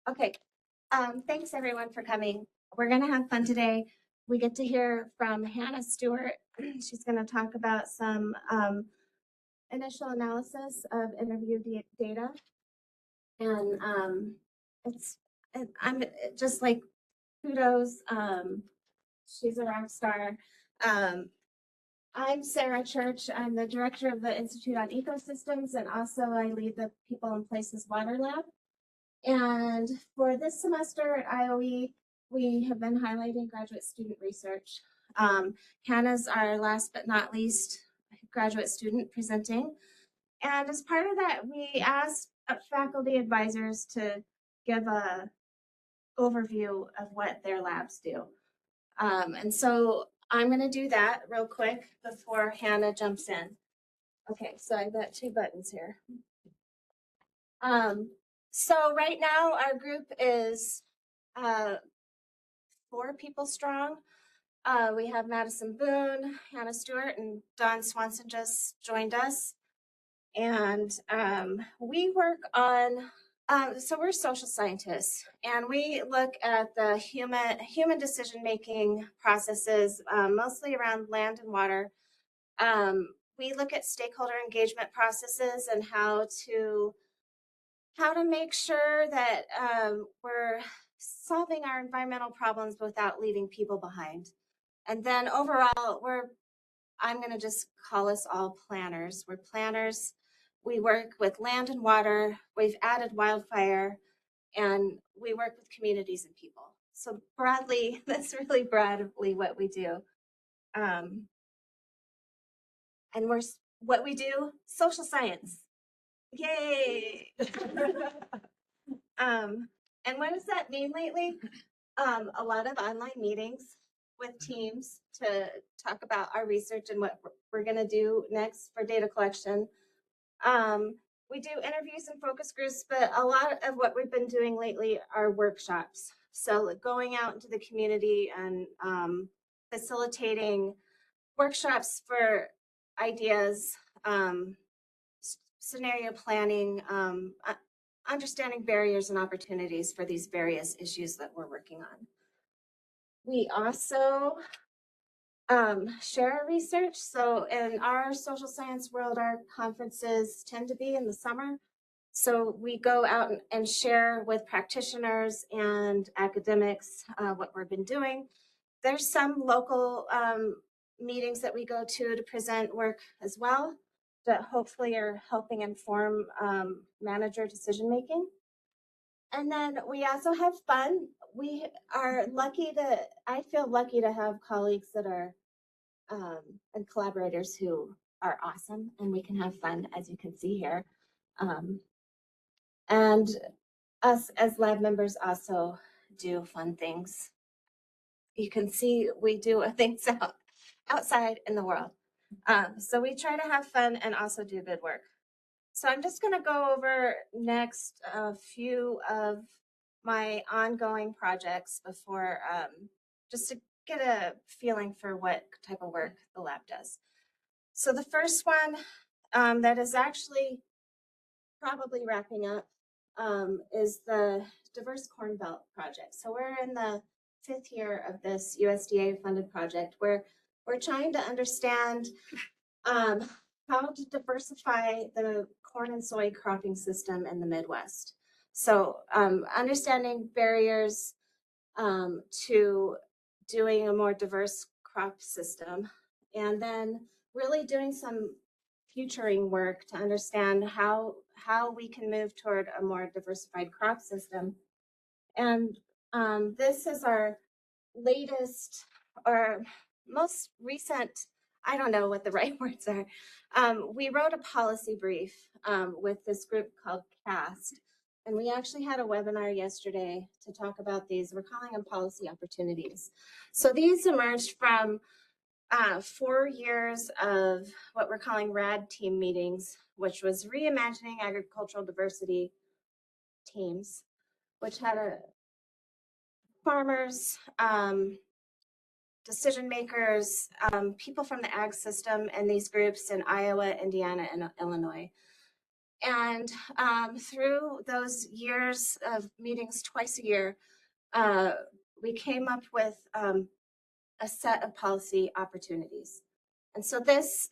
Okay, thanks everyone for coming. We're gonna have fun today. We get to hear from Hannah Stewart. She's gonna talk about some initial analysis of interview data. And I'm just like kudos. She's a rock star. I'm Sarah Church. I'm the director of the Institute on Ecosystems, and also I lead the People and Places Water Lab. And for this semester at IOE, we have been highlighting graduate student research. Hannah's our last but not least graduate student presenting. And as part of that, we asked faculty advisors to give a overview of what their labs do. And so I'm going to do that real quick before Hannah jumps in. Okay, so I've got two buttons here. So right now our group is 4 people strong. We have Madison Boone, Hannah Stewart, and Dawn Swanson just joined us. And we work on, so we're social scientists, and we look at the human decision-making processes, mostly around land and water. We look at stakeholder engagement processes and how to make sure that we're solving our environmental problems without leaving people behind. And then overall, I'm going to just call us all planners. We're planners. We work with land and water. We've added wildfire, and we work with communities and people. So broadly, that's really broadly what we do. And what we do, social science. Yay! And what does that mean lately? A lot of online meetings with teams to talk about our research and what we're going to do next for data collection. We do interviews and focus groups, but a lot of what we've been doing lately are workshops. So going out into the community and facilitating workshops for ideas, scenario planning, understanding barriers and opportunities for these various issues that we're working on. We also share our research. So in our social science world, our conferences tend to be in the summer. So we go out and share with practitioners and academics what we've been doing. There's some local meetings that we go to present work as well that hopefully are helping inform manager decision making. And then we also have fun. We are I feel lucky to have colleagues that are and collaborators who are awesome, and we can have fun, as you can see here. And us as lab members also do fun things. You can see we do things outside in the world. So we try to have fun and also do good work. So I'm just going to go over next a few of my ongoing projects before, just to get a feeling for what type of work the lab does. So the first one that is actually probably wrapping up is the Diverse Corn Belt Project. So we're in the 5th year of this USDA funded project where we're trying to understand how to diversify the corn and soy cropping system in the Midwest. So understanding barriers to doing a more diverse crop system, and then really doing some futuring work to understand how we can move toward a more diversified crop system. And this is our latest or most recent, I don't know what the right words are. We wrote a policy brief with this group called CAST, and we actually had a webinar yesterday to talk about these. We're calling them policy opportunities. So these emerged from 4 years of what we're calling RAD team meetings, which was Reimagining Agricultural Diversity teams, which had farmers, decision makers, people from the ag system and these groups in Iowa, Indiana, and Illinois. And through those years of meetings twice a year, we came up with a set of policy opportunities. And so this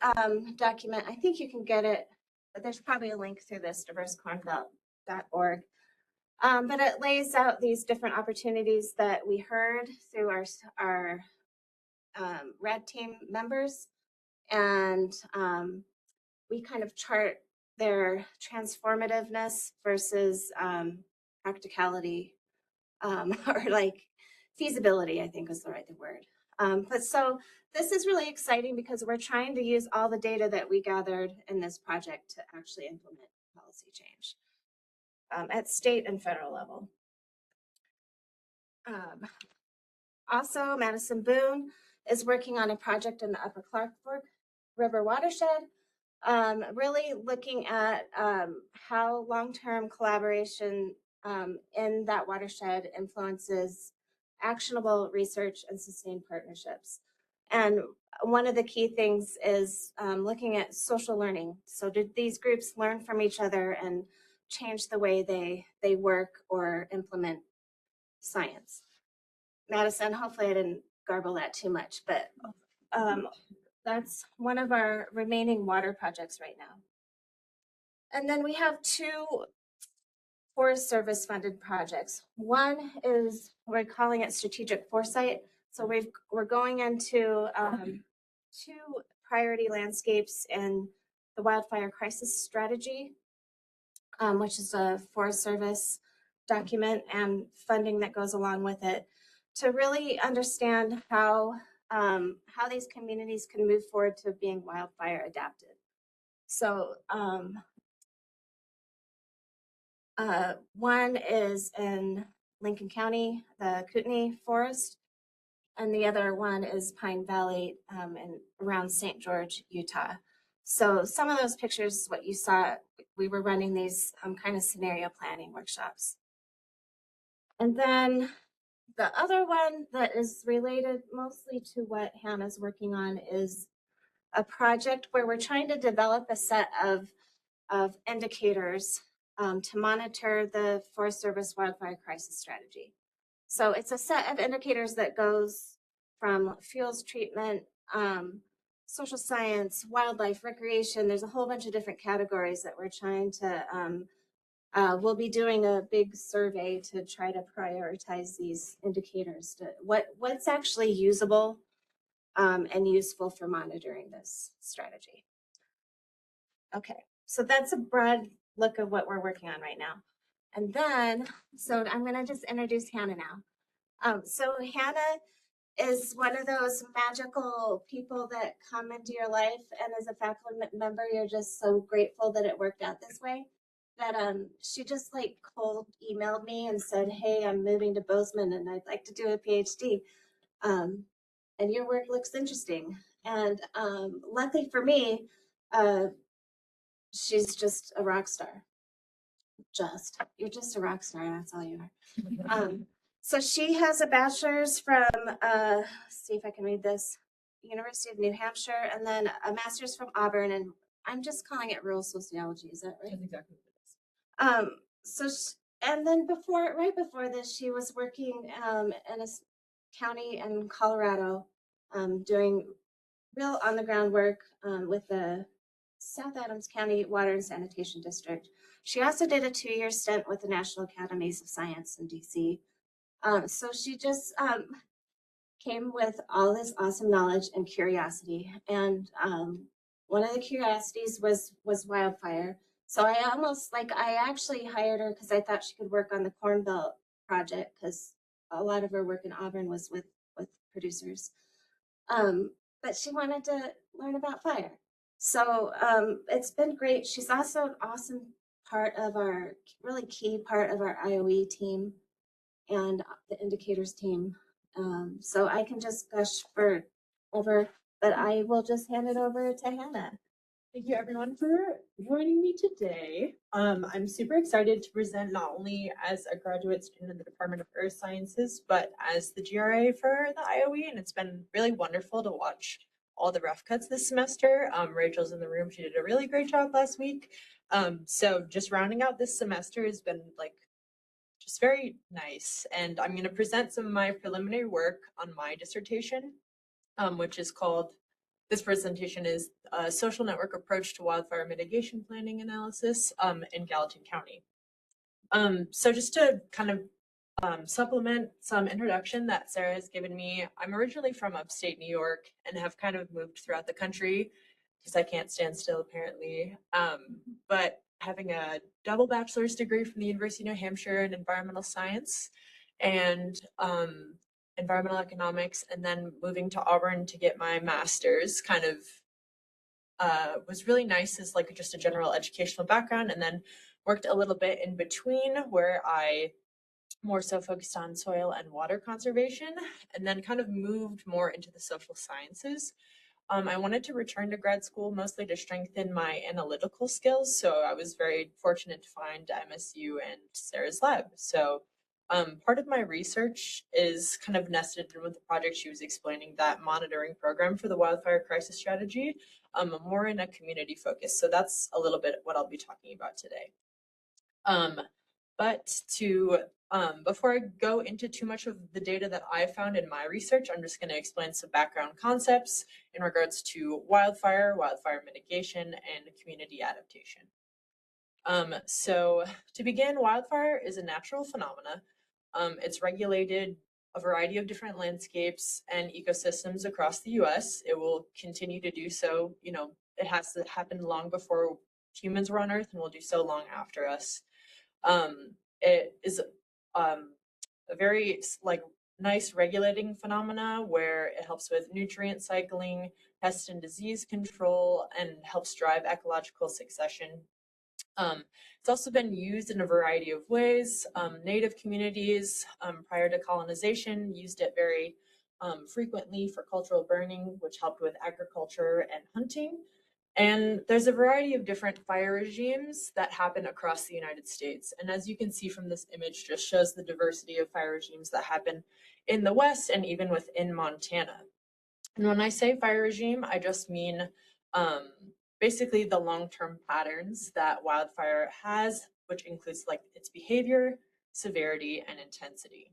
document, I think you can get it, but there's probably a link through this, diversecornbelt.org. But it lays out these different opportunities that we heard through our RAD team members. And we kind of chart their transformativeness versus practicality, or like feasibility, I think is the right word. But so this is really exciting because we're trying to use all the data that we gathered in this project to actually implement policy change at state and federal level. Also, Madison Boone is working on a project in the Upper Clark Fork River watershed, really looking at how long-term collaboration in that watershed influences actionable research and sustained partnerships. And one of the key things is looking at social learning. So did these groups learn from each other and change the way they work or implement science? Madison, hopefully I didn't garble that too much, but that's one of our remaining water projects right now. And then we have two Forest Service funded projects. One is, we're calling it strategic foresight. So we're going into two priority landscapes in the wildfire crisis strategy, which is a Forest Service document and funding that goes along with it, to really understand how these communities can move forward to being wildfire adapted. So one is in Lincoln County, the Kootenai Forest, and the other one is Pine Valley and around St. George, Utah. So some of those pictures, what you saw, we were running these kind of scenario planning workshops. And then the other one that is related mostly to what Hannah's working on is a project where we're trying to develop a set of indicators to monitor the Forest Service wildfire crisis strategy. So it's a set of indicators that goes from fuels treatment, social science, wildlife, recreation. There's a whole bunch of different categories that we're trying to, we'll be doing a big survey to try to prioritize these indicators to what's actually usable and useful for monitoring this strategy. Okay, so that's a broad look of what we're working on right now. And then, so I'm gonna just introduce Hannah now. So Hannah is one of those magical people that come into your life, and as a faculty member, you're just so grateful that it worked out this way. That she just like cold emailed me and said, "Hey, I'm moving to Bozeman and I'd like to do a PhD. And your work looks interesting." And luckily for me, she's just a rock star. You're just a rock star. That's all you are. So she has a bachelor's from, see if I can read this, University of New Hampshire, and then a master's from Auburn, and I'm just calling it rural sociology. Is that right? That's exactly what it is. And then right before this, she was working in a county in Colorado, doing real on the ground work with the South Adams County Water and Sanitation District. She also did a 2-year stint with the National Academies of Science in DC. So she just came with all this awesome knowledge and curiosity. And one of the curiosities was wildfire. So I actually hired her because I thought she could work on the Corn Belt project, because a lot of her work in Auburn was with producers. But she wanted to learn about fire. So it's been great. She's also an awesome really key part of our IOE team and the indicators team. So I can just gush forever, but I will just hand it over to Hannah. Thank you everyone for joining me today. I'm super excited to present not only as a graduate student in the Department of Earth Sciences, but as the GRA for the IOE, and it's been really wonderful to watch all the rough cuts this semester. Rachel's in the room. She did a really great job last week. So just rounding out this semester has been like just very nice. And I'm going to present some of my preliminary work on my dissertation, which is called, this presentation is a social network approach to wildfire mitigation planning analysis in Gallatin County. So just to kind of supplement some introduction that Sarah has given me, I'm originally from upstate New York and have kind of moved throughout the country because I can't stand still apparently. But having a double bachelor's degree from the University of New Hampshire in environmental science and environmental economics, and then moving to Auburn to get my master's kind of was really nice as like just a general educational background, and then worked a little bit in between where I more so focused on soil and water conservation, and then kind of moved more into the social sciences. I wanted to return to grad school mostly to strengthen my analytical skills, so I was very fortunate to find MSU and Sarah's lab. So part of my research is kind of nested in with the project she was explaining, that monitoring program for the wildfire crisis strategy, more in a community focus. So that's a little bit what I'll be talking about today. But before I go into too much of the data that I found in my research, I'm just going to explain some background concepts in regards to wildfire, wildfire mitigation, and community adaptation. So to begin, wildfire is a natural phenomena. It's regulated a variety of different landscapes and ecosystems across the US. It will continue to do so. You know, it has to happen long before humans were on Earth and will do so long after us. It is a very like nice regulating phenomena where it helps with nutrient cycling, pest and disease control, and helps drive ecological succession. It's also been used in a variety of ways. Native communities prior to colonization used it very frequently for cultural burning, which helped with agriculture and hunting. And there's a variety of different fire regimes that happen across the United States. And as you can see from this image, just shows the diversity of fire regimes that happen in the West and even within Montana. And when I say fire regime, I just mean basically the long-term patterns that wildfire has, which includes like its behavior, severity, and intensity.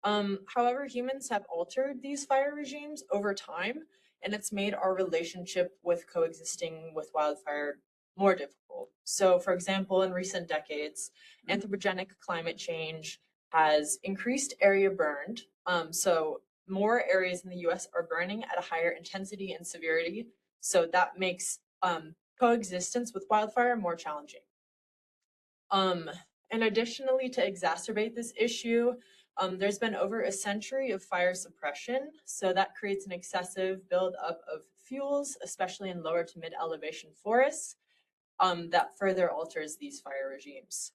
However, humans have altered these fire regimes over time, and it's made our relationship with coexisting with wildfire more difficult. So, for example, in recent decades, anthropogenic climate change has increased area burned. So more areas in the US are burning at a higher intensity and severity. So that makes coexistence with wildfire more challenging. And additionally, to exacerbate this issue, there's been over a century of fire suppression. So that creates an excessive buildup of fuels, especially in lower to mid elevation forests, that further alters these fire regimes.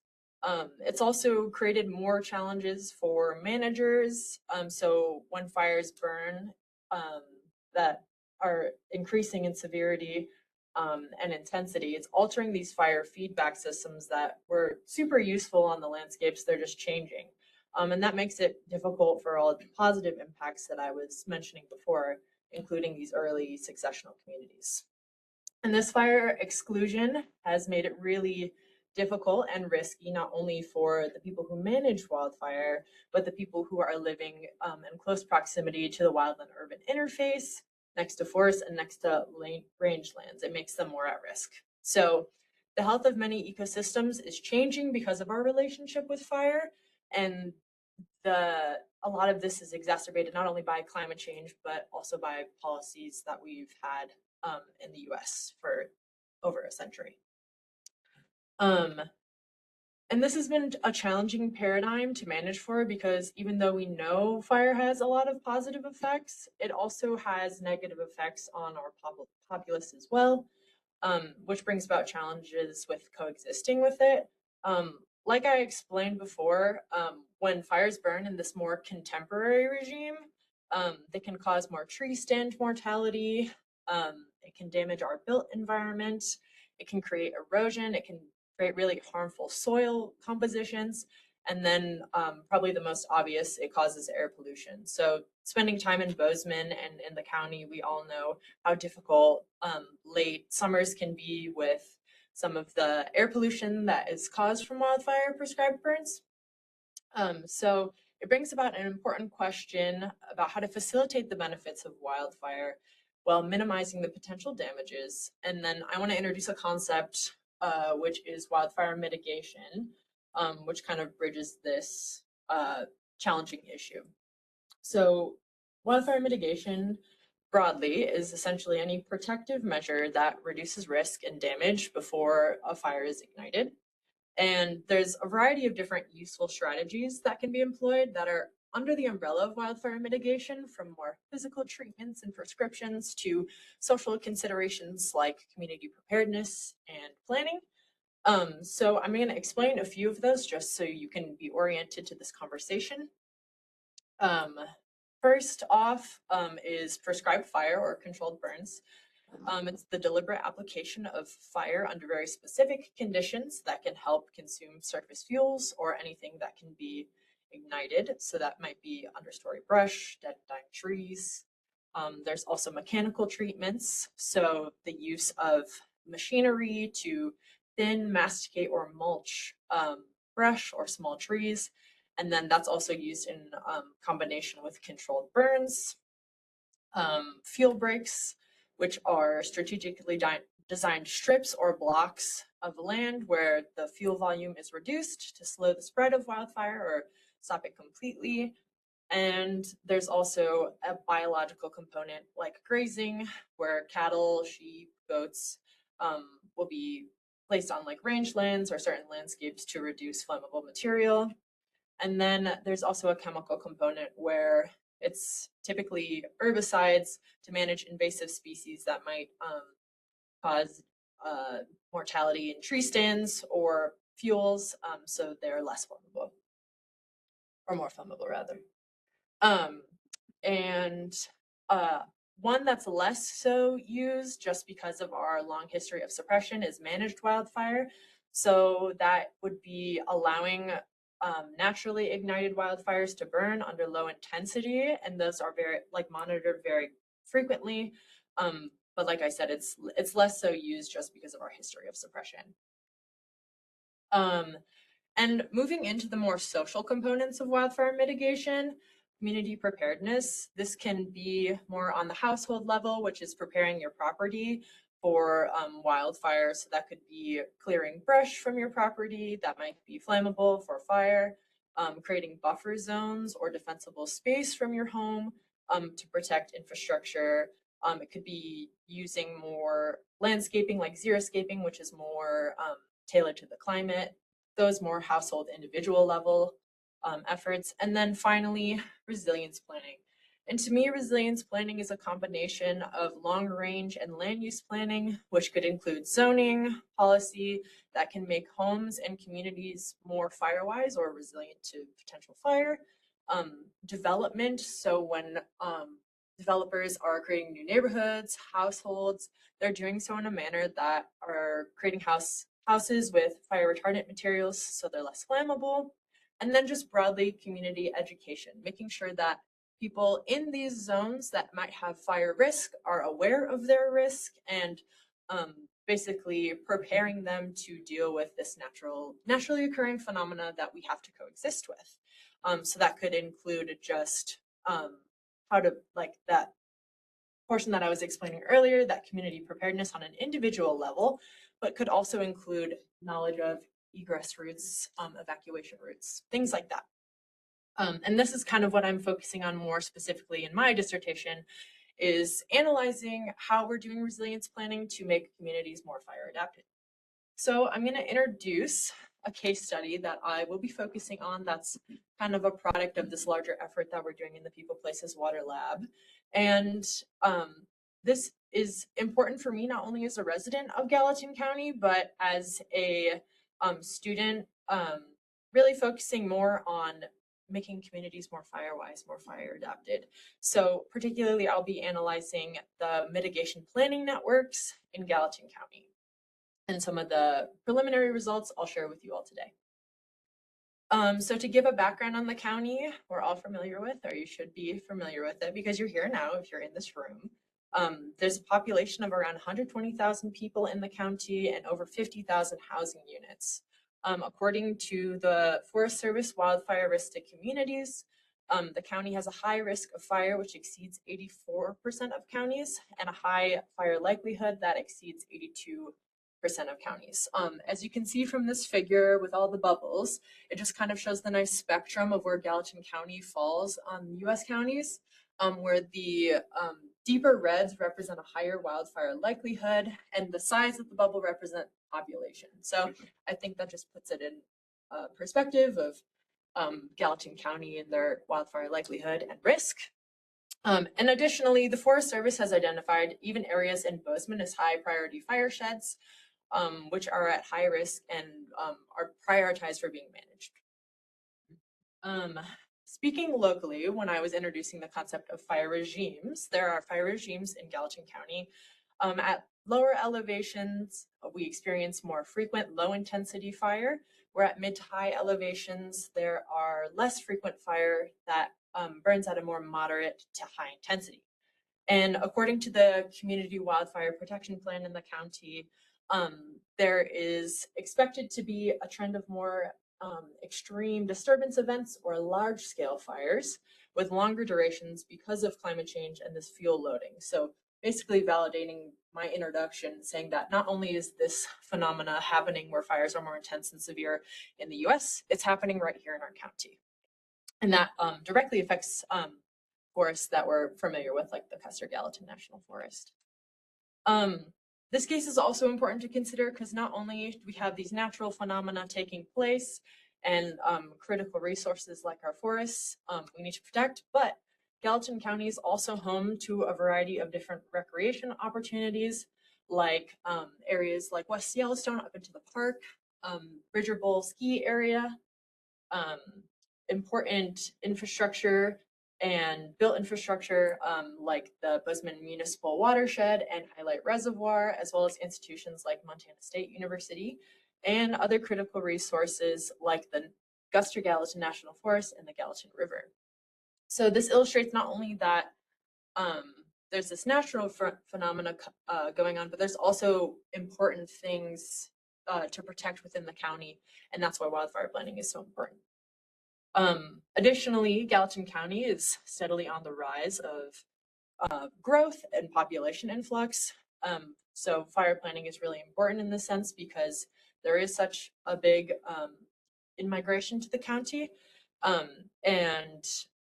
It's also created more challenges for managers. So when fires burn that are increasing in severity and intensity, it's altering these fire feedback systems that were super useful on the landscapes. They're just changing. And that makes it difficult for all the positive impacts that I was mentioning before, including these early successional communities. And this fire exclusion has made it really difficult and risky, not only for the people who manage wildfire, but the people who are living in close proximity to the wildland urban interface, next to forests and next to rangelands. It makes them more at risk. So the health of many ecosystems is changing because of our relationship with fire, and a lot of this is exacerbated not only by climate change, but also by policies that we've had in the US for over a century. And this has been a challenging paradigm to manage for, because even though we know fire has a lot of positive effects, it also has negative effects on our populace as well, which brings about challenges with coexisting with it. Like I explained before, when fires burn in this more contemporary regime, they can cause more tree stand mortality. It can damage our built environment. It can create erosion. It can create really harmful soil compositions. And then probably the most obvious, it causes air pollution. So spending time in Bozeman and in the county, we all know how difficult late summers can be with some of the air pollution that is caused from wildfire prescribed burns. So it brings about an important question about how to facilitate the benefits of wildfire while minimizing the potential damages. And then I want to introduce a concept, which is wildfire mitigation, which kind of bridges this challenging issue. So wildfire mitigation broadly is essentially any protective measure that reduces risk and damage before a fire is ignited. And there's a variety of different useful strategies that can be employed that are under the umbrella of wildfire mitigation, from more physical treatments and prescriptions to social considerations like community preparedness and planning. So I'm going to explain a few of those just so you can be oriented to this conversation. First off is prescribed fire or controlled burns. It's the deliberate application of fire under very specific conditions that can help consume surface fuels or anything that can be ignited. So that might be understory brush, dead and dying trees. There's also mechanical treatments. So the use of machinery to thin, masticate, or mulch brush or small trees. And then that's also used in combination with controlled burns. Fuel breaks, which are strategically designed strips or blocks of land where the fuel volume is reduced to slow the spread of wildfire or stop it completely. And there's also a biological component like grazing, where cattle, sheep, goats will be placed on like rangelands or certain landscapes to reduce flammable material. And then there's also a chemical component where it's typically herbicides to manage invasive species that might cause mortality in tree stands or fuels, so they're less flammable, or more flammable rather. And one that's less so used just because of our long history of suppression is managed wildfire. So that would be allowing naturally ignited wildfires to burn under low intensity, and those are very monitored very frequently. But like I said, it's less so used just because of our history of suppression. And moving into the more social components of wildfire mitigation, community preparedness, this can be more on the household level, which is preparing your property for wildfire. So that could be clearing brush from your property that might be flammable for fire, creating buffer zones or defensible space from your home to protect infrastructure. It could be using more landscaping like xeriscaping, which is more tailored to the climate. Those more household individual level efforts. And then finally, resilience planning. And to me, resilience planning is a combination of long range and land use planning, which could include zoning, policy that can make homes and communities more fire-wise or resilient to potential fire, development. So when developers are creating new neighborhoods, households, they're doing so in a manner that are creating houses with fire retardant materials so they're less flammable. And then just broadly community education, making sure that people in these zones that might have fire risk are aware of their risk and basically preparing them to deal with this naturally occurring phenomena that we have to coexist with. So that could include just how to, like that portion that I was explaining earlier, that community preparedness on an individual level, but could also include knowledge of egress routes, evacuation routes, things like that. And this is kind of what I'm focusing on more specifically in my dissertation, is analyzing how we're doing resilience planning to make communities more fire adapted. So I'm going to introduce a case study that I will be focusing on that's kind of a product of this larger effort that we're doing in the People Places Water Lab. And this is important for me not only as a resident of Gallatin County, but as a student, really focusing more on making communities more fire-wise, more fire adapted. So particularly I'll be analyzing the mitigation planning networks in Gallatin County. And some of the preliminary results I'll share with you all today. So to give a background on the county we're all familiar with, or you should be familiar with it because you're here now if you're in this room. There's a population of around 120,000 people in the county and over 50,000 housing units. According to the Forest Service wildfire risk to communities, the county has a high risk of fire, which exceeds 84% of counties, and a high fire likelihood that exceeds 82% of counties. As you can see from this figure with all the bubbles, it just kind of shows the nice spectrum of where Gallatin County falls on US counties, where the deeper reds represent a higher wildfire likelihood, and the size of the bubble represent population. So I think that just puts it in perspective of Gallatin County and their wildfire likelihood and risk. And additionally, the Forest Service has identified even areas in Bozeman as high priority fire sheds, which are at high risk and are prioritized for being managed. Speaking locally, when I was introducing the concept of fire regimes, there are fire regimes in Gallatin County. At lower elevations, we experience more frequent low intensity fire, where at mid to high elevations, there are less frequent fire that burns at a more moderate to high intensity. And according to the Community Wildfire Protection Plan in the county, there is expected to be a trend of more extreme disturbance events or large scale fires with longer durations because of climate change and this fuel loading. So basically validating my introduction, saying that not only is this phenomena happening where fires are more intense and severe in the US, it's happening right here in our county. And that directly affects forests that we're familiar with, like the Custer Gallatin National Forest. This case is also important to consider because not only do we have these natural phenomena taking place and critical resources like our forests we need to protect, but Gallatin County is also home to a variety of different recreation opportunities, like areas like West Yellowstone up into the park, Bridger Bowl ski area, important infrastructure and built infrastructure like the Bozeman Municipal Watershed and Highlight Reservoir, as well as institutions like Montana State University, and other critical resources like the Custer Gallatin National Forest and the Gallatin River. So this illustrates not only that there's this natural phenomena going on, but there's also important things to protect within the county, and that's why wildfire planning is so important. Additionally, Gallatin County is steadily on the rise of growth and population influx. So fire planning is really important in this sense because there is such a big in-migration to the county. And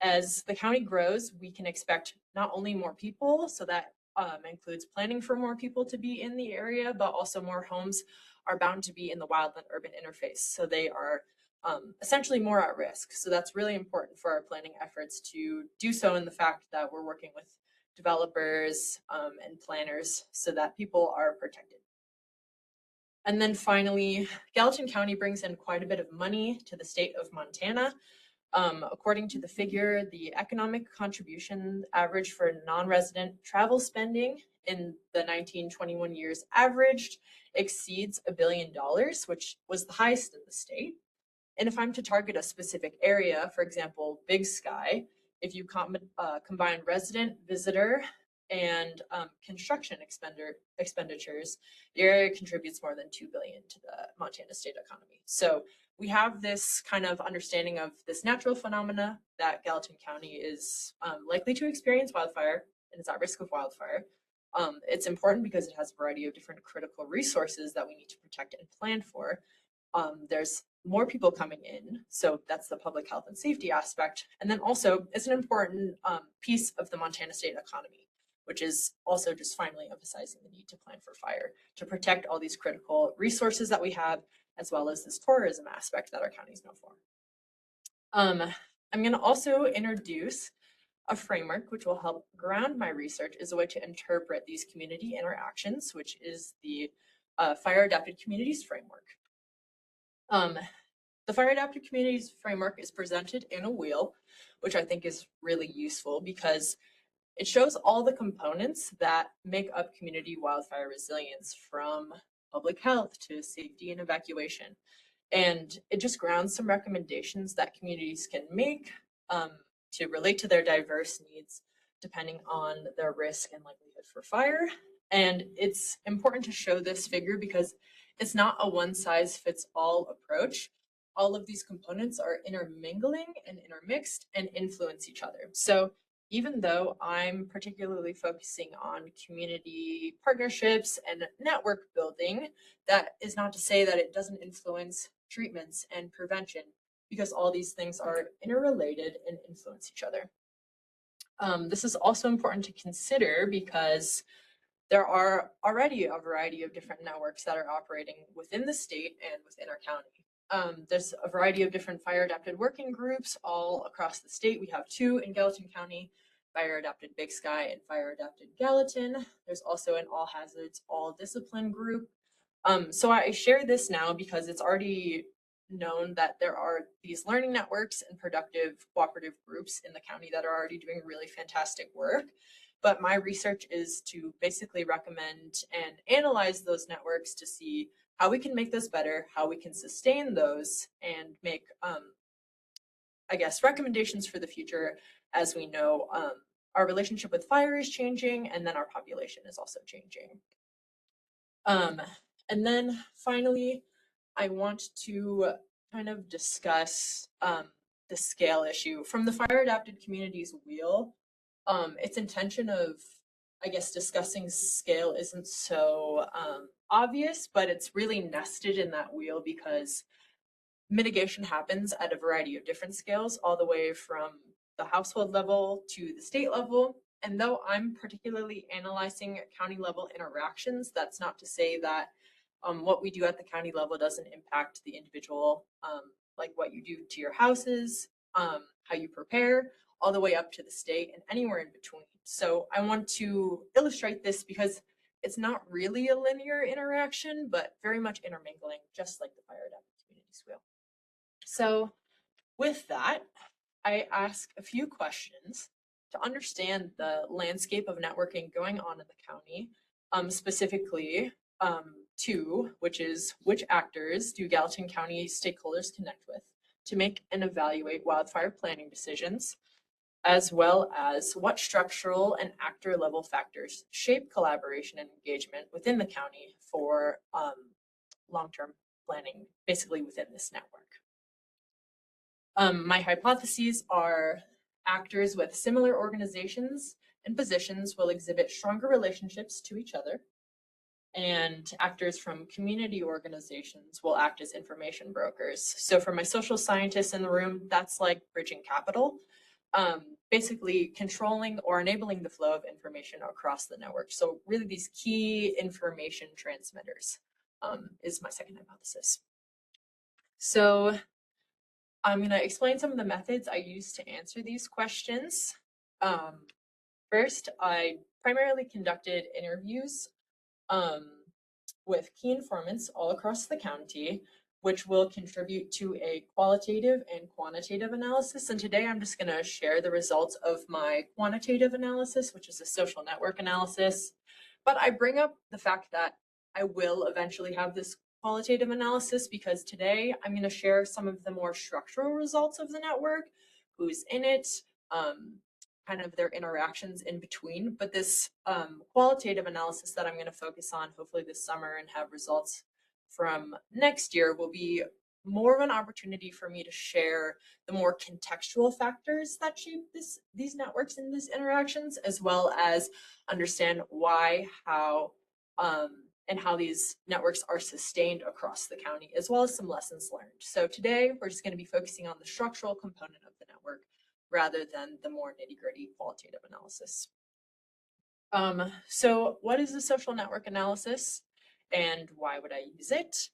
as the county grows, we can expect not only more people, so that includes planning for more people to be in the area, but also more homes are bound to be in the wildland urban interface. So they are essentially more at risk. So that's really important for our planning efforts to do so in the fact that we're working with developers and planners so that people are protected. And then finally, Gallatin County brings in quite a bit of money to the state of Montana. According to the figure, the economic contribution average for non-resident travel spending in the 1921 years averaged exceeds $1 billion, which was the highest in the state. And if I'm to target a specific area, for example, Big Sky, if you combine resident, visitor, and construction expenditures, the area contributes more than $2 billion to the Montana state economy. So we have this kind of understanding of this natural phenomena that Gallatin County is likely to experience wildfire and is at risk of wildfire. It's important because it has a variety of different critical resources that we need to protect and plan for. There's more people coming in, so that's the public health and safety aspect. And then also it's an important piece of the Montana state economy, which is also just finally emphasizing the need to plan for fire, to protect all these critical resources that we have, as well as this tourism aspect that our county is known for. I'm gonna also introduce a framework which will help ground my research as a way to interpret these community interactions, which is the Fire Adapted Communities Framework. The Fire Adapted Communities Framework is presented in a wheel, which I think is really useful because it shows all the components that make up community wildfire resilience, from public health to safety and evacuation. And it just grounds some recommendations that communities can make to relate to their diverse needs depending on their risk and likelihood for fire. And it's important to show this figure because it's not a one size fits all approach. All of these components are intermingling and intermixed and influence each other. So even though I'm particularly focusing on community partnerships and network building, that is not to say that it doesn't influence treatments and prevention, because all these things are interrelated and influence each other. This is also important to consider because there are already a variety of different networks that are operating within the state and within our county. There's a variety of different fire adapted working groups all across the state. We have 2 in Gallatin County, Fire Adapted Big Sky and Fire Adapted Gallatin. There's also an all hazards, all discipline group. So I share this now because it's already known that there are these learning networks and productive cooperative groups in the county that are already doing really fantastic work. But my research is to basically recommend and analyze those networks to see how we can make those better, how we can sustain those, and make, I guess, recommendations for the future. As we know, our relationship with fire is changing, and then our population is also changing. And then finally, I want to kind of discuss the scale issue. From the Fire Adapted Communities Wheel, its intention of, I guess, discussing scale isn't so obvious, but it's really nested in that wheel because mitigation happens at a variety of different scales, all the way from the household level to the state level. And though I'm particularly analyzing county level interactions, that's not to say that what we do at the county level doesn't impact the individual, like what you do to your houses, how you prepare, all the way up to the state and anywhere in between. So I want to illustrate this because it's not really a linear interaction, but very much intermingling, just like the Fire Adapted Communities Wheel. So with that, I ask a few questions to understand the landscape of networking going on in the county, specifically 2, which is which actors do Gallatin County stakeholders connect with to make and evaluate wildfire planning decisions, as well as what structural and actor level factors shape collaboration and engagement within the county for long-term planning, basically within this network. My hypotheses are actors with similar organizations and positions will exhibit stronger relationships to each other, and actors from community organizations will act as information brokers. So for my social scientists in the room, that's like bridging capital, basically controlling or enabling the flow of information across the network. So really these key information transmitters is my second hypothesis. So I'm going to explain some of the methods I use to answer these questions. First, I primarily conducted interviews with key informants all across the county, which will contribute to a qualitative and quantitative analysis. And today I'm just going to share the results of my quantitative analysis, which is a social network analysis. But I bring up the fact that I will eventually have this qualitative analysis because today I'm going to share some of the more structural results of the network, who's in it, kind of their interactions in between. But this qualitative analysis that I'm going to focus on hopefully this summer and have results from next year will be more of an opportunity for me to share the more contextual factors that shape these networks and these interactions, as well as understand why, how, and how these networks are sustained across the county, as well as some lessons learned. So today we're just going to be focusing on the structural component of the network rather than the more nitty-gritty qualitative analysis. So what is the social network analysis and why would I use it?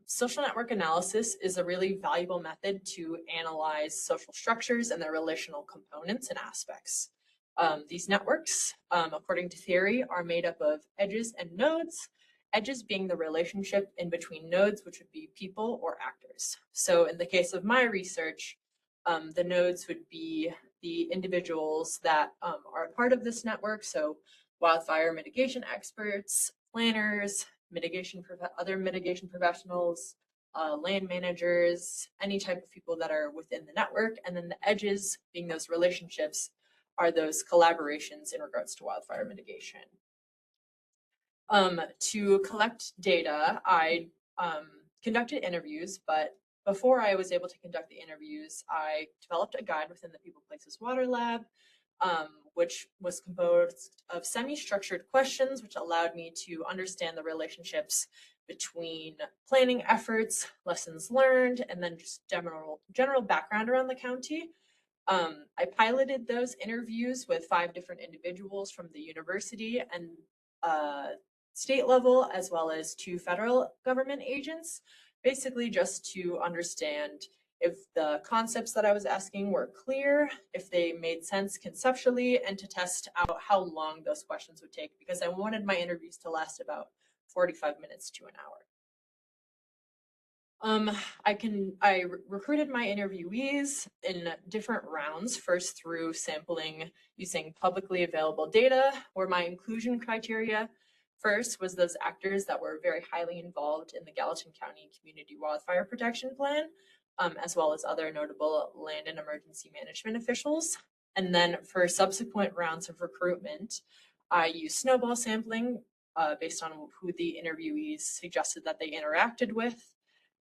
Social network analysis is a really valuable method to analyze social structures and their relational components and aspects. These networks, according to theory, are made up of edges and nodes, edges being the relationship in between nodes, which would be people or actors. So in the case of my research, the nodes would be the individuals that are a part of this network. So wildfire mitigation experts, planners, other mitigation professionals, land managers, any type of people that are within the network. And then the edges being those relationships are those collaborations in regards to wildfire mitigation. To collect data, I conducted interviews, but before I was able to conduct the interviews, I developed a guide within the People Places Water Lab, which was composed of semi-structured questions, which allowed me to understand the relationships between planning efforts, lessons learned, and then just general background around the county. I piloted those interviews with 5 different individuals from the university and state level, as well as 2 federal government agents, basically just to understand if the concepts that I was asking were clear, if they made sense conceptually, and to test out how long those questions would take, because I wanted my interviews to last about 45 minutes to an hour. I recruited my interviewees in different rounds, first through sampling using publicly available data, where my inclusion criteria first was those actors that were very highly involved in the Gallatin County Community Wildfire Protection Plan, as well as other notable land and emergency management officials. And then for subsequent rounds of recruitment, I used snowball sampling based on who the interviewees suggested that they interacted with.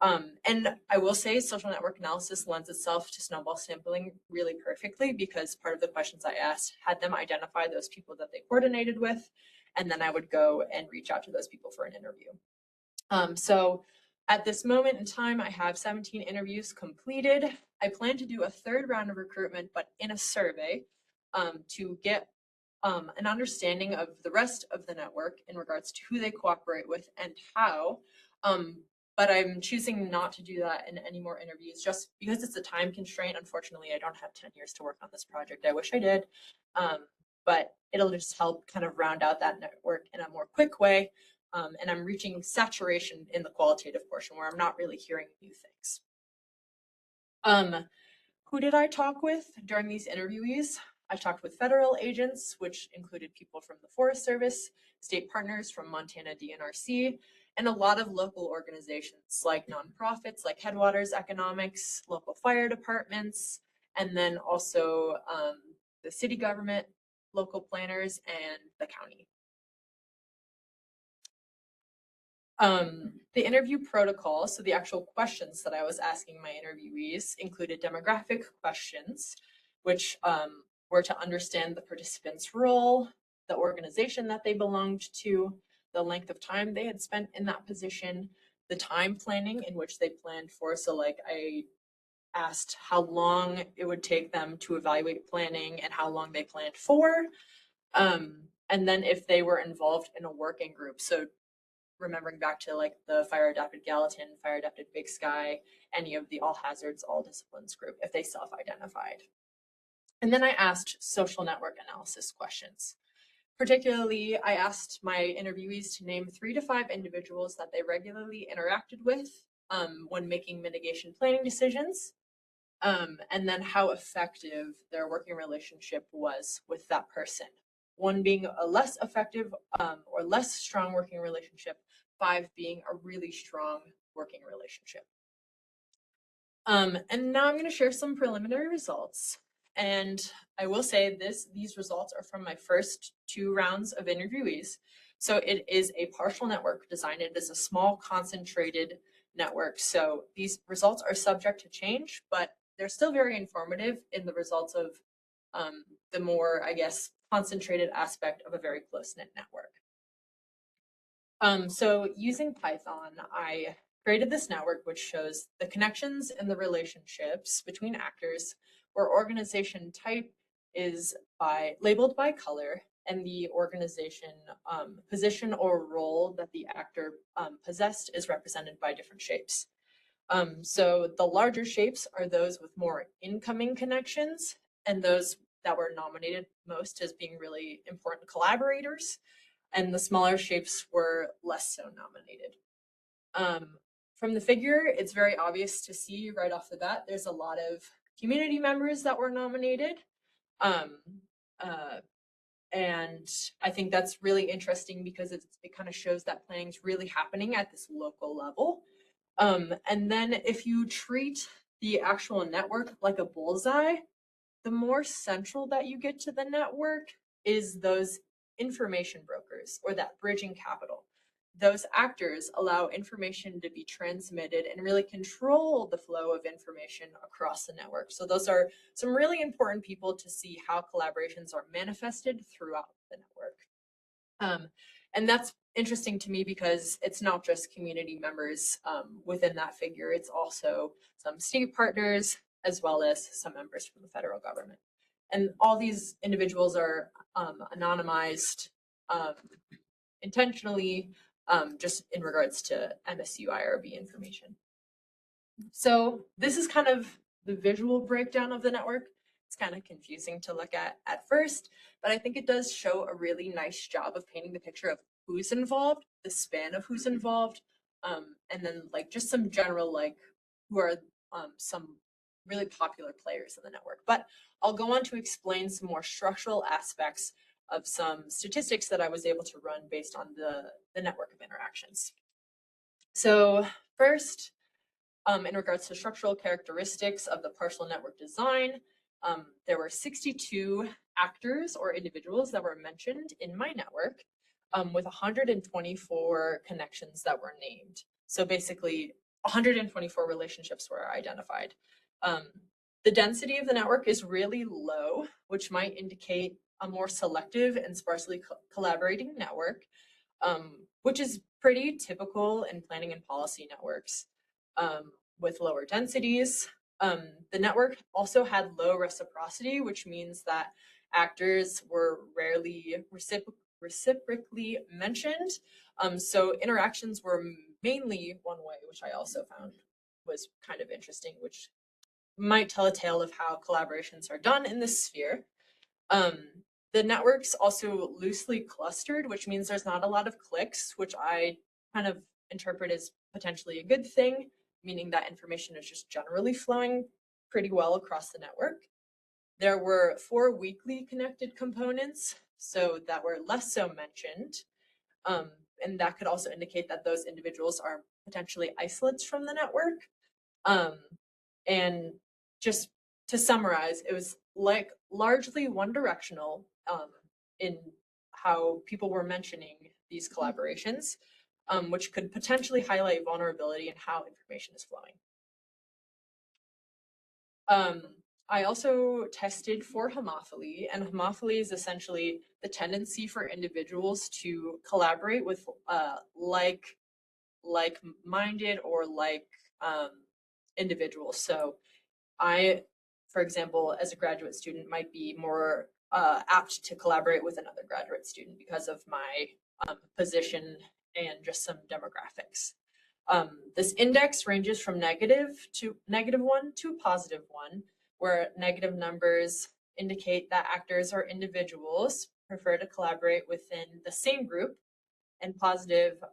And I will say social network analysis lends itself to snowball sampling really perfectly, because part of the questions I asked had them identify those people that they coordinated with, and then I would go and reach out to those people for an interview. So at this moment in time, I have 17 interviews completed. I plan to do a 3rd round of recruitment, but in a survey, to get an understanding of the rest of the network in regards to who they cooperate with and how. But I'm choosing not to do that in any more interviews just because it's a time constraint. Unfortunately, I don't have 10 years to work on this project. I wish I did. But it'll just help kind of round out that network in a more quick way. And I'm reaching saturation in the qualitative portion where I'm not really hearing new things. Who did I talk with during these interviewees? I talked with federal agents, which included people from the Forest Service, state partners from Montana DNRC, and a lot of local organizations like nonprofits like Headwaters Economics, local fire departments, and then also the city government, local planners, and the county. The interview protocol, so the actual questions that I was asking my interviewees, included demographic questions, which were to understand the participant's role, the organization that they belonged to, the length of time they had spent in that position, the time planning in which they planned for. So like I asked how long it would take them to evaluate planning and how long they planned for. And then if they were involved in a working group. So remembering back to like the fire adapted Gallatin, fire adapted Big Sky, any of the all hazards, all disciplines group, if they self-identified. And then I asked social network analysis questions. Particularly, I asked my interviewees to name 3 to 5 individuals that they regularly interacted with when making mitigation planning decisions, and then how effective their working relationship was with that person. 1 being a less effective or less strong working relationship, 5 being a really strong working relationship. And now I'm going to share some preliminary results. And I will say these results are from my first 2 rounds of interviewees. So it is a partial network designed. It is a small concentrated network. So these results are subject to change, but they're still very informative in the results of the more, I guess, concentrated aspect of a very close-knit network. So using Python, I created this network which shows the connections and the relationships between actors, where organization type is labeled by color, and the organization position or role that the actor possessed is represented by different shapes. So the larger shapes are those with more incoming connections, and those that were nominated most as being really important collaborators, and the smaller shapes were less so nominated. From the figure, it's very obvious to see right off the bat, there's a lot of community members that were nominated. And I think that's really interesting because it kind of shows that planning is really happening at this local level. And then if you treat the actual network like a bullseye, the more central that you get to the network is those information brokers or that bridging capital. Those actors allow information to be transmitted and really control the flow of information across the network. So those are some really important people to see how collaborations are manifested throughout the network. And that's interesting to me because it's not just community members within that figure, it's also some state partners as well as some members from the federal government. And all these individuals are anonymized intentionally just in regards to MSU IRB information. So this is kind of the visual breakdown of the network. It's kind of confusing to look at first, but I think it does show a really nice job of painting the picture of who's involved, the span of who's involved, and then like just some general like who are some really popular players in the network. But I'll go on to explain some more structural aspects of some statistics that I was able to run based on the network of interactions. So first, in regards to structural characteristics of the partial network design, there were 62 actors or individuals that were mentioned in my network with 124 connections that were named. So basically 124 relationships were identified. The density of the network is really low, which might indicate a more selective and sparsely collaborating network, which is pretty typical in planning and policy networks. With lower densities. The network also had low reciprocity, which means that actors were rarely reciprocally mentioned. So interactions were mainly one way, which I also found was kind of interesting, which might tell a tale of how collaborations are done in this sphere. The network's also loosely clustered, which means there's not a lot of clicks, which I kind of interpret as potentially a good thing, meaning that information is just generally flowing pretty well across the network. There were 4 weakly connected components, so that were less so mentioned. And that could also indicate that those individuals are potentially isolates from the network. And just to summarize, it was like largely one directional in how people were mentioning these collaborations, which could potentially highlight vulnerability in how information is flowing. I also tested for homophily, and homophily is essentially the tendency for individuals to collaborate with like-minded or like individuals. So I, for example, as a graduate student, might be more apt to collaborate with another graduate student because of my position and just some demographics. This index ranges from negative to -1 to +1, where negative numbers indicate that actors or individuals prefer to collaborate within the same group, and positive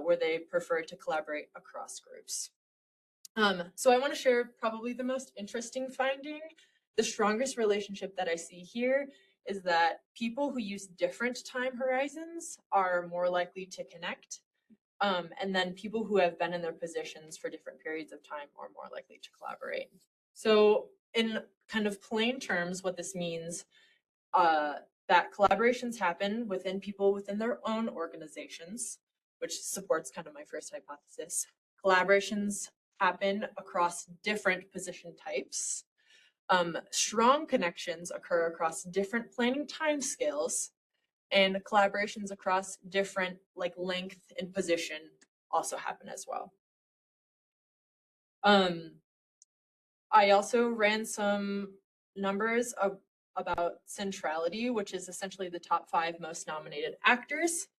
where they prefer to collaborate across groups. So I want to share probably the most interesting finding. The strongest relationship that I see here is that people who use different time horizons are more likely to connect. And then people who have been in their positions for different periods of time are more likely to collaborate. So in kind of plain terms, what this means, that collaborations happen within people within their own organizations, which supports kind of my first hypothesis. Collaborations happen across different position types. Strong connections occur across different planning timescales, and collaborations across different like length and position also happen as well. I also ran some numbers about centrality, which is essentially the top 5 most nominated actors.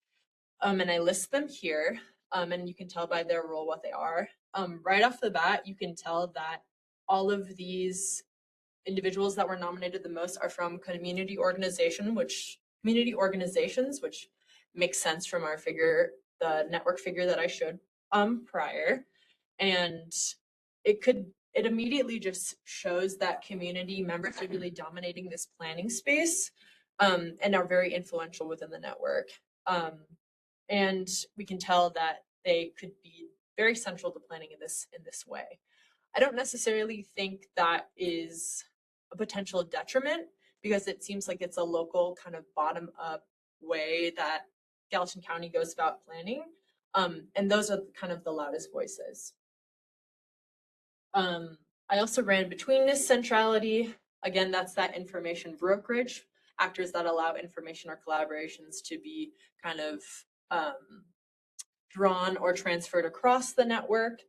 And I list them here, and you can tell by their role what they are. Right off the bat, you can tell that all of these individuals that were nominated the most are from community organizations, which makes sense from our figure, the network figure that I showed prior. And it immediately just shows that community members are really dominating this planning space and are very influential within the network. And we can tell that they could be very central to planning in this way. I don't necessarily think that is a potential detriment because it seems like it's a local kind of bottom up way that Gallatin County goes about planning. And those are kind of the loudest voices. I also ran between this centrality. Again, that's that information brokerage, actors that allow information or collaborations to be kind of drawn or transferred across the network.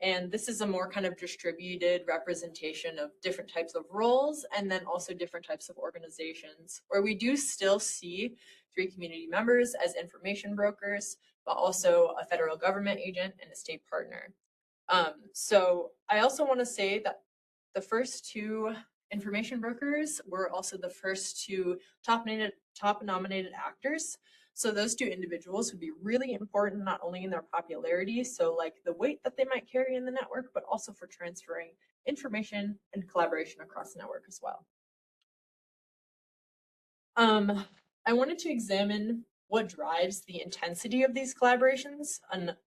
And this is a more kind of distributed representation of different types of roles and then also different types of organizations, where we do still see 3 community members as information brokers, but also a federal government agent and a state partner. So I also want to say that the first 2 information brokers were also the first 2 top nominated actors. So those 2 individuals would be really important, not only in their popularity, so like the weight that they might carry in the network, but also for transferring information and collaboration across the network as well. I wanted to examine what drives the intensity of these collaborations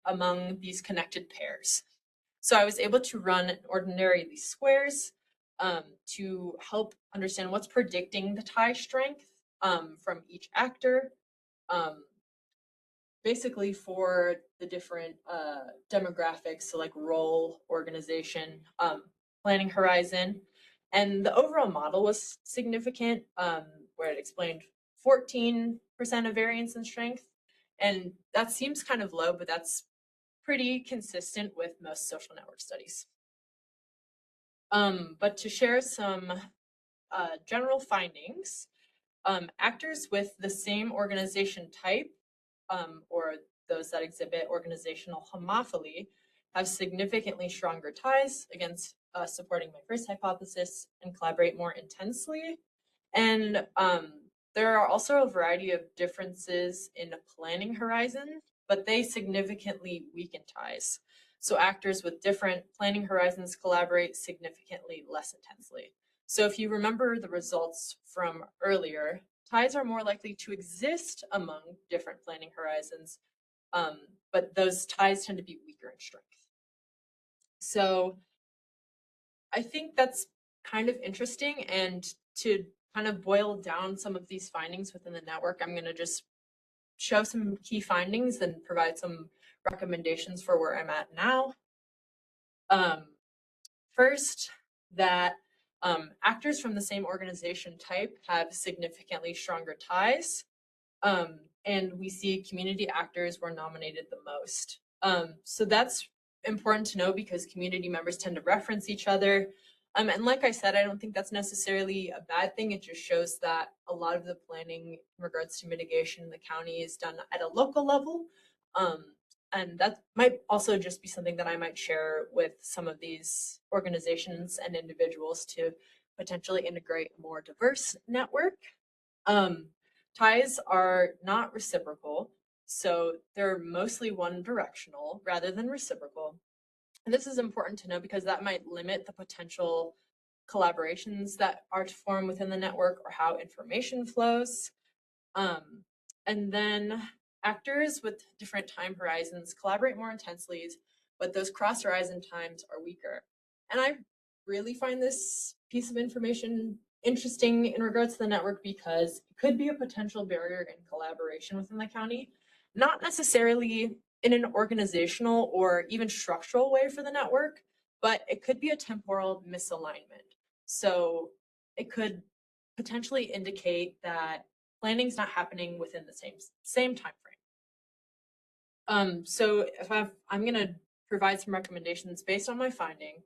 among these connected pairs. So I was able to run an ordinary least squares to help understand what's predicting the tie strength from each actor. Basically for the different demographics, so like role, organization, planning horizon. And the overall model was significant, where it explained 14% of variance in strength. And that seems kind of low, but that's pretty consistent with most social network studies. But to share some general findings, actors with the same organization type, or those that exhibit organizational homophily, have significantly stronger ties against supporting my first hypothesis and collaborate more intensely. And there are also a variety of differences in a planning horizon, but they significantly weaken ties. So actors with different planning horizons collaborate significantly less intensely. So if you remember the results from earlier, ties are more likely to exist among different planning horizons, but those ties tend to be weaker in strength. So I think that's kind of interesting. And to kind of boil down some of these findings within the network, I'm going to just show some key findings and provide some recommendations for where I'm at now. First, that actors from the same organization type have significantly stronger ties. And we see community actors were nominated the most. So that's important to know because community members tend to reference each other. And like I said, I don't think that's necessarily a bad thing. It just shows that a lot of the planning in regards to mitigation in the county is done at a local level. And that might also just be something that I might share with some of these organizations and individuals to potentially integrate a more diverse network. Ties are not reciprocal, so they're mostly one directional rather than reciprocal. And this is important to know because that might limit the potential collaborations that are to form within the network or how information flows. And then actors with different time horizons collaborate more intensely, but those cross horizon times are weaker. And I really find this piece of information interesting in regards to the network because it could be a potential barrier in collaboration within the county, not necessarily in an organizational or even structural way for the network, but it could be a temporal misalignment. So it could potentially indicate that planning's not happening within the same time frame. So if I'm going to provide some recommendations based on my finding.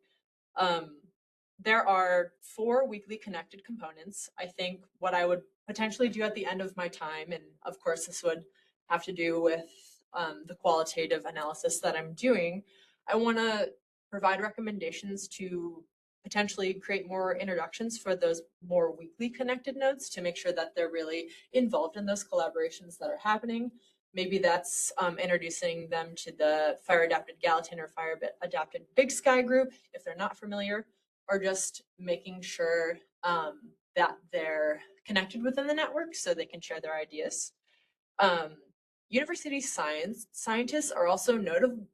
There are 4 weekly connected components. I think what I would potentially do at the end of my time, and of course this would have to do with the qualitative analysis that I'm doing, I want to provide recommendations to potentially create more introductions for those more weekly connected nodes to make sure that they're really involved in those collaborations that are happening. Maybe that's introducing them to the Fire Adapted Gallatin or Fire Adapted Big Sky group if they're not familiar, or just making sure that they're connected within the network so they can share their ideas. University scientists are also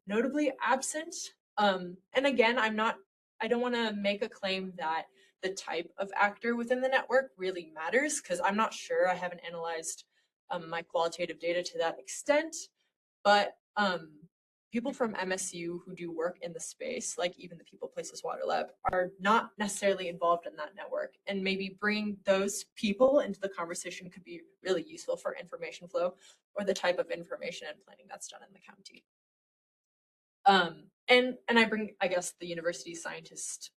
notably absent. And again, I don't want to make a claim that the type of actor within the network really matters, because I'm not sure, I haven't analyzed my qualitative data to that extent, but people from MSU who do work in the space, like even the People Places Water Lab, are not necessarily involved in that network. And maybe bring those people into the conversation could be really useful for information flow or the type of information and planning that's done in the county. And I bring, I guess, the university scientist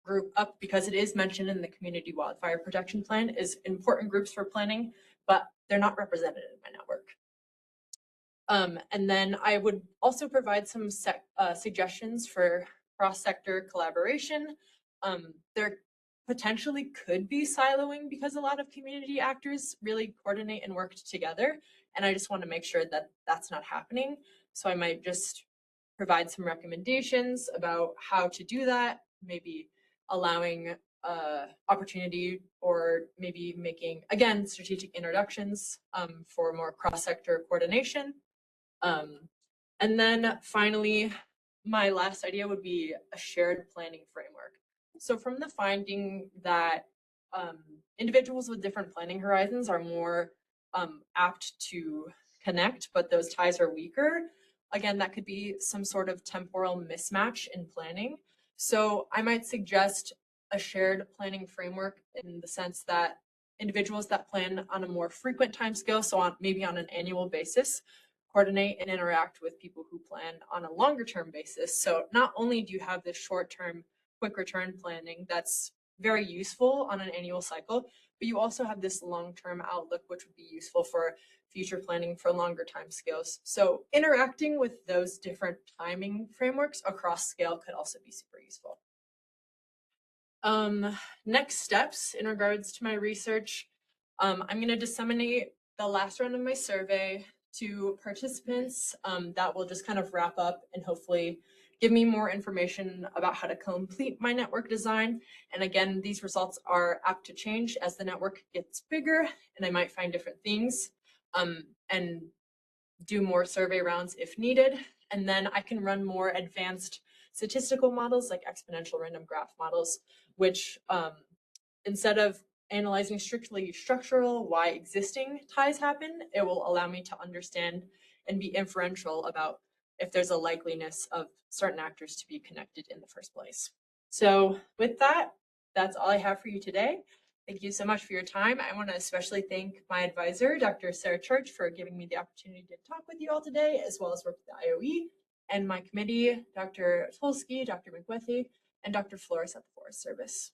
group up because it is mentioned in the Community Wildfire Protection Plan is important groups for planning, but they're not represented in my network. And then I would also provide some suggestions for cross-sector collaboration. There potentially could be siloing because a lot of community actors really coordinate and work together. And I just want to make sure that that's not happening. So I might just provide some recommendations about how to do that, maybe allowing opportunity or maybe making, again, strategic introductions for more cross-sector coordination. And then finally, my last idea would be a shared planning framework. So from the finding that individuals with different planning horizons are more apt to connect, but those ties are weaker, again, that could be some sort of temporal mismatch in planning. So I might suggest a shared planning framework in the sense that individuals that plan on a more frequent timescale, so maybe on an annual basis, coordinate and interact with people who plan on a longer term basis. So not only do you have this short term, quick return planning that's very useful on an annual cycle, but you also have this long term outlook, which would be useful for future planning for longer time scales. So interacting with those different timing frameworks across scale could also be super useful. Next steps in regards to my research, I'm going to disseminate the last round of my survey to participants. That will just kind of wrap up and hopefully give me more information about how to complete my network design. And again, these results are apt to change as the network gets bigger, and I might find different things and do more survey rounds if needed. And then I can run more advanced statistical models like exponential random graph models, which instead of analyzing strictly structural why existing ties happen, it will allow me to understand and be inferential about if there's a likeliness of certain actors to be connected in the first place. So with that, that's all I have for you today. Thank you so much for your time. I want to especially thank my advisor, Dr. Sarah Church, for giving me the opportunity to talk with you all today, as well as work with the IOE, and my committee, Dr. Tolsky, Dr. McWethy, and Dr. Flores at the Forest Service.